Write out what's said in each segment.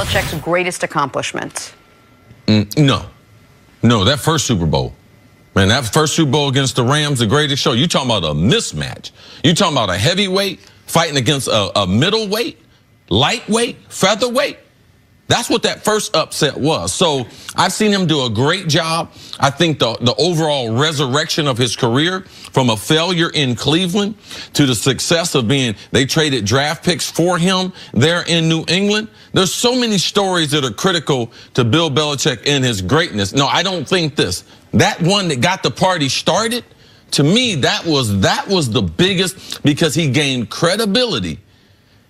Belichick's greatest accomplishment? No. No, that first Super Bowl. Man, that first Super Bowl against the Rams, the greatest show. You talking about a mismatch. You talking about a heavyweight fighting against a middleweight, lightweight, featherweight. That's what that first upset was. So I've seen him do a great job. I think the overall resurrection of his career from a failure in Cleveland to the success of they traded draft picks for him there in New England. There's so many stories that are critical to Bill Belichick and his greatness. No, I don't think this. That one that got the party started, to me, that was the biggest, because he gained credibility,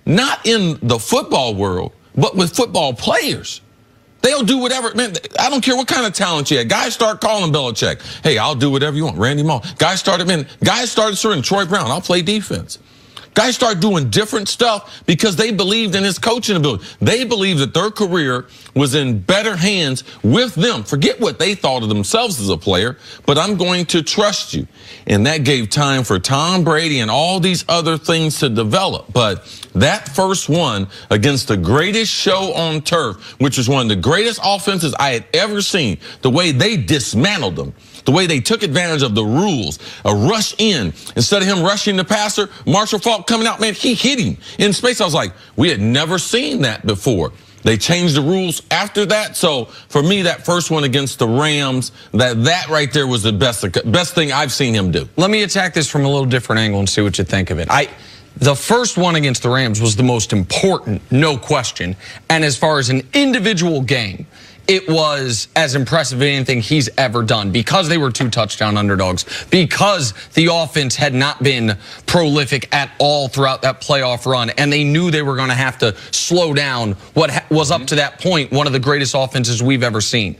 not in the football world, but with football players. They'll do whatever. Man, I don't care what kind of talent you had. Guys start calling Belichick. Hey, I'll do whatever you want. Randy Moss. Guys started serving Troy Brown. I'll play defense. Guys start doing different stuff because they believed in his coaching ability. They believed that their career was in better hands with them. Forget what they thought of themselves as a player, but I'm going to trust you. And that gave time for Tom Brady and all these other things to develop. But that first one against the greatest show on turf, which was one of the greatest offenses I had ever seen, the way they dismantled them, the way they took advantage of the rules, a rush in. Instead of him rushing the passer, Marshall Faulk coming out, man, he hit him in space. I was like, we had never seen that before. They changed the rules after that. So for me, that first one against the Rams, that right there was the best thing I've seen him do. Let me attack this from a little different angle and see what you think of it. The first one against the Rams was the most important, no question. And as far as an individual game, it was as impressive as anything he's ever done, because they were 2 touchdown underdogs, because the offense had not been prolific at all throughout that playoff run, and they knew they were going to have to slow down what was up to that point one of the greatest offenses we've ever seen.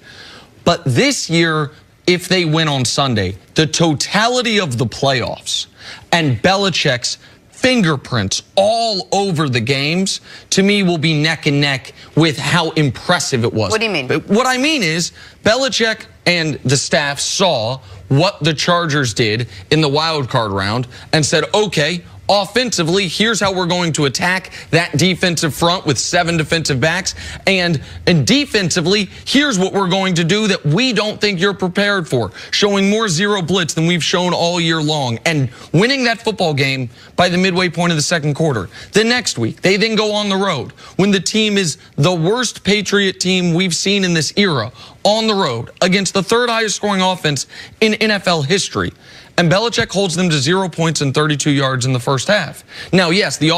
But this year, if they win on Sunday, the totality of the playoffs and Belichick's fingerprints all over the games, to me, will be neck and neck with how impressive it was. What do you mean? What I mean is, Belichick and the staff saw what the Chargers did in the wild card round and said, okay, offensively, here's how we're going to attack that defensive front with 7 defensive backs. And defensively, here's what we're going to do that we don't think you're prepared for. Showing more zero blitz than we've shown all year long. And winning that football game by the midway point of the second quarter. The next week, they then go on the road when the team is the worst Patriot team we've seen in this era, on the road against the 3rd highest scoring offense in NFL history. And Belichick holds them to 0 points and 32 yards in the first half. Now, yes, the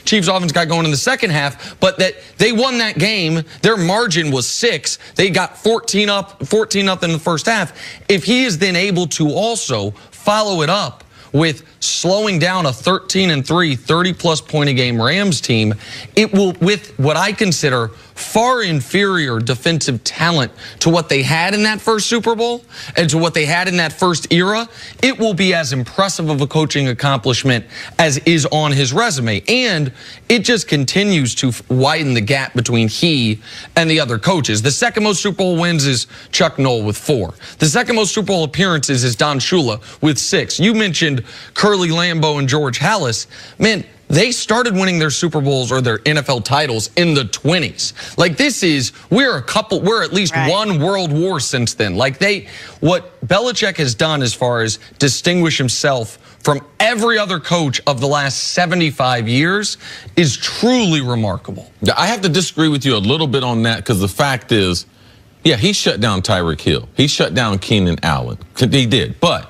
Chiefs offense got going in the second half, but that they won that game. Their margin was 6. They got 14 up in the first half. If he is then able to also follow it up with slowing down a 13-3, 30-plus point a game Rams team, it will, with what I consider far inferior defensive talent to what they had in that first Super Bowl and to what they had in that first era, it will be as impressive of a coaching accomplishment as is on his resume. And it just continues to widen the gap between he and the other coaches. The second most Super Bowl wins is Chuck Noll with 4. The second most Super Bowl appearances is Don Shula with 6. You mentioned Curly Lambeau and George Halas. Man, they started winning their Super Bowls or their NFL titles in the 20s. Like, we're at least one world war since then. Like, what Belichick has done as far as distinguish himself from every other coach of the last 75 years is truly remarkable. I have to disagree with you a little bit on that, because the fact is, yeah, he shut down Tyreek Hill. He shut down Keenan Allen. He did. But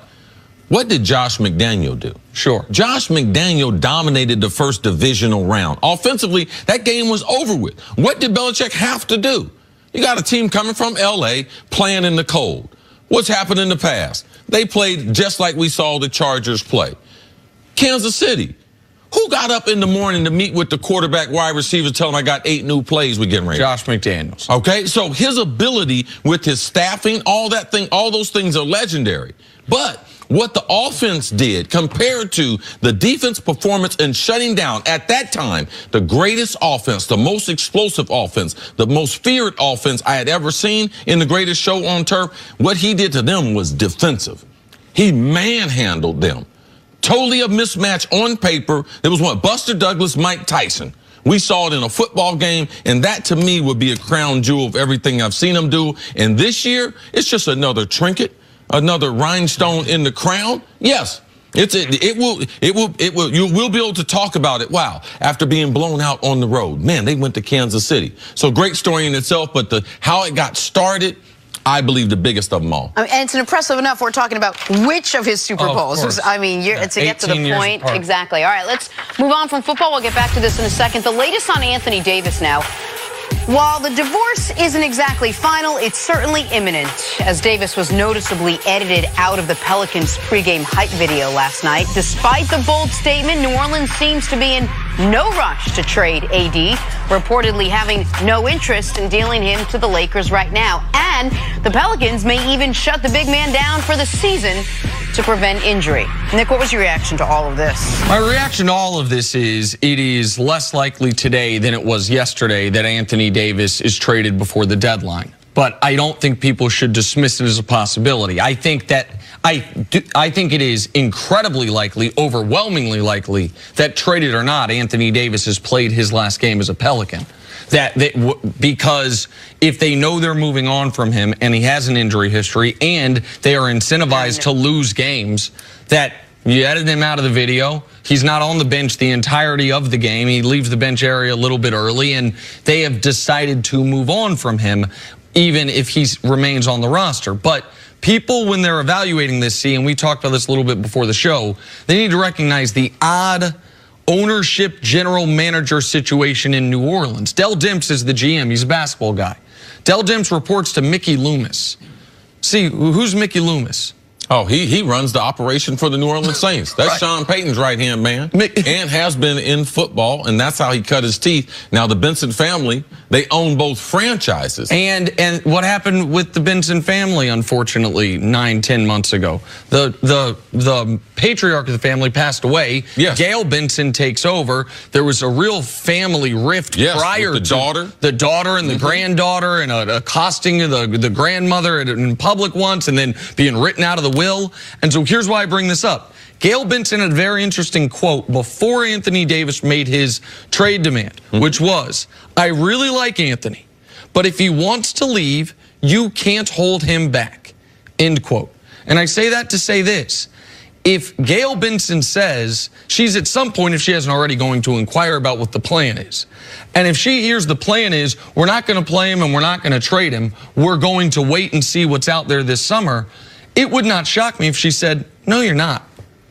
what did Josh McDaniel do? Sure. Josh McDaniel dominated the first divisional round. Offensively, that game was over with. What did Belichick have to do? You got a team coming from L.A. playing in the cold. What's happened in the past? They played just like we saw the Chargers play. Kansas City. Who got up in the morning to meet with the quarterback, wide receiver, tell him I got 8 new plays we're getting ready? Josh McDaniels. Okay, so his ability with his staffing, all those things are legendary. But what the offense did compared to the defense performance and shutting down, at that time, the greatest offense, the most explosive offense, the most feared offense I had ever seen in the greatest show on turf, what he did to them was defensive. He manhandled them. Totally a mismatch on paper. It was Buster Douglas, Mike Tyson. We saw it in a football game, and that to me would be a crown jewel of everything I've seen him do. And this year, it's just another trinket, another rhinestone in the crown. Yes. You will be able to talk about it. Wow, after being blown out on the road, man, they went to Kansas City. So great story in itself, but how it got started, I believe the biggest of them all. I mean, and it's impressive enough. We're talking about which of his Super Bowls. I mean, to get to the point. Exactly. All right, let's move on from football. We'll get back to this in a second. The latest on Anthony Davis now. While the divorce isn't exactly final, it's certainly imminent, as Davis was noticeably edited out of the Pelicans pregame hype video last night. Despite the bold statement, New Orleans seems to be in no rush to trade AD, reportedly having no interest in dealing him to the Lakers right now. And the Pelicans may even shut the big man down for the season to prevent injury. Nick, what was your reaction to all of this? My reaction to all of this is it is less likely today than it was yesterday that Anthony Davis is traded before the deadline. But I don't think people should dismiss it as a possibility. I think it is incredibly likely, overwhelmingly likely, that traded or not, Anthony Davis has played his last game as a Pelican. Because if they know they're moving on from him and he has an injury history and they are incentivized to lose games, that you edit him out of the video. He's not on the bench the entirety of the game. He leaves the bench area a little bit early, and they have decided to move on from him, even if he remains on the roster. But people, when they're evaluating this, and we talked about this a little bit before the show, they need to recognize the odd ownership general manager situation in New Orleans. Dell Demps is the GM. He's a basketball guy. Dell Demps reports to Mickey Loomis. See, who's Mickey Loomis? Oh, he runs the operation for the New Orleans Saints. That's right. Sean Payton's right-hand man and has been in football, and that's how he cut his teeth. Now, the Benson family, they own both franchises. And what happened with the Benson family, unfortunately, 9-10 months ago? The patriarch of the family passed away. Yes. Gail Benson takes over. There was a real family rift prior to the daughter and the granddaughter, and accosting the grandmother in public once, and then being written out of the will. And so here's why I bring this up. Gail Benson had a very interesting quote before Anthony Davis made his trade demand, which was, "I really like Anthony, but if he wants to leave, you can't hold him back," end quote. And I say that to say this. If Gail Benson says she's at some point, if she hasn't already, going to inquire about what the plan is. And if she hears the plan is, we're not going to play him and we're not going to trade him, we're going to wait and see what's out there this summer, it would not shock me if she said, "No, you're not."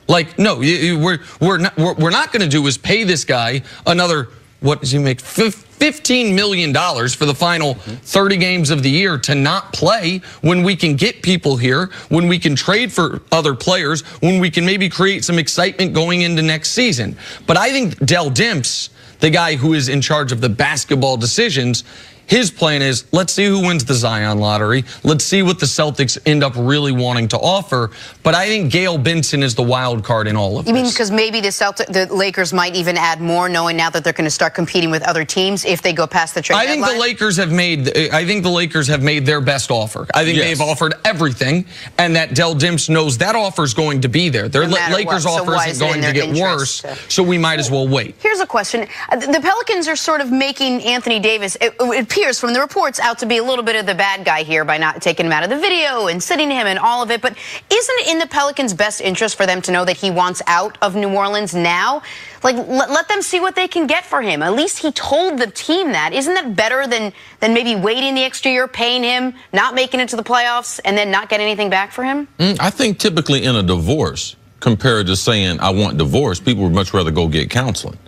Like, no, we're not going to do is pay this guy another, what does he make, $15 million for the final 30 games of the year to not play, when we can get people here, when we can trade for other players, when we can maybe create some excitement going into next season. But I think Dell Demps, the guy who is in charge of the basketball decisions, his plan is, let's see who wins the Zion lottery. Let's see what the Celtics end up really wanting to offer. But I think Gail Benson is the wild card in all of this. You mean because maybe the Lakers might even add more, knowing now that they're going to start competing with other teams if they go past the trade deadline? I think the Lakers have made their best offer. I think they've offered everything, and that Dell Demps knows that offer is going to be it their Lakers offer isn't going to get worse, so we might as well wait. Here's a question. The Pelicans are sort of making Anthony Davis, it appears from the reports, out to be a little bit of the bad guy here by not taking him out of the video and sitting him and all of it. But isn't it in the Pelicans' best interest for them to know that he wants out of New Orleans now? Like, let them see what they can get for him. At least he told the team that. Isn't that better than maybe waiting the extra year, paying him, not making it to the playoffs, and then not getting anything back for him? I think typically in a divorce, compared to saying, I want divorce, people would much rather go get counseling.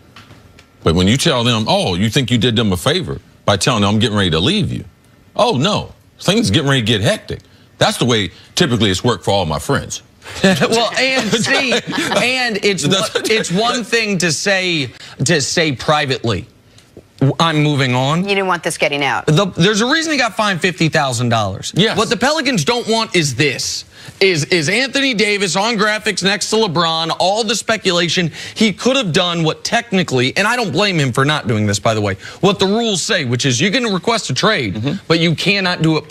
But when you tell them, oh, you think you did them a favor by telling them I'm getting ready to leave you. Oh, no. Things getting ready to get hectic. That's the way typically it's worked for all my friends. Well, and see, and it's one thing to say privately, I'm moving on. You didn't want this getting out. There's a reason he got fined $50,000. Yes. What the Pelicans don't want is this. Is Anthony Davis on graphics next to LeBron, all the speculation. He could have done what technically, and I don't blame him for not doing this, by the way, what the rules say, which is you can request a trade, but you cannot do it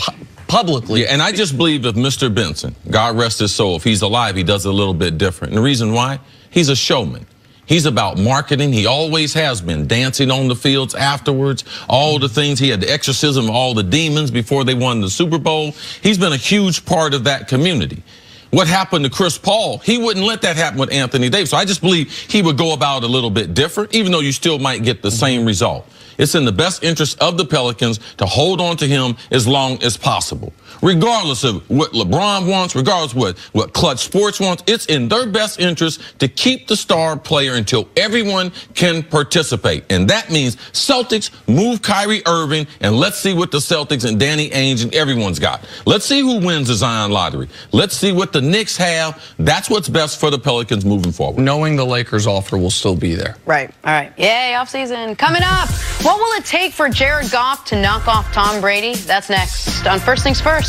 publicly. Yeah, and I just believe if Mr. Benson, God rest his soul, if he's alive, he does it a little bit different. And the reason why? He's a showman. He's about marketing. He always has been. Dancing on the fields afterwards, all the things. He had the exorcism of all the demons before they won the Super Bowl. He's been a huge part of that community. What happened to Chris Paul, he wouldn't let that happen with Anthony Davis. So I just believe he would go about it a little bit different, even though you still might get the same result. It's in the best interest of the Pelicans to hold on to him as long as possible. Regardless of what LeBron wants, regardless of what Clutch Sports wants, it's in their best interest to keep the star player until everyone can participate. And that means Celtics move Kyrie Irving, and let's see what the Celtics and Danny Ainge and everyone's got. Let's see who wins the Zion lottery. Let's see what the Knicks have. That's what's best for the Pelicans moving forward. Knowing the Lakers offer will still be there. Right. All right. Yay, offseason. Coming up, what will it take for Jared Goff to knock off Tom Brady? That's next on First Things First.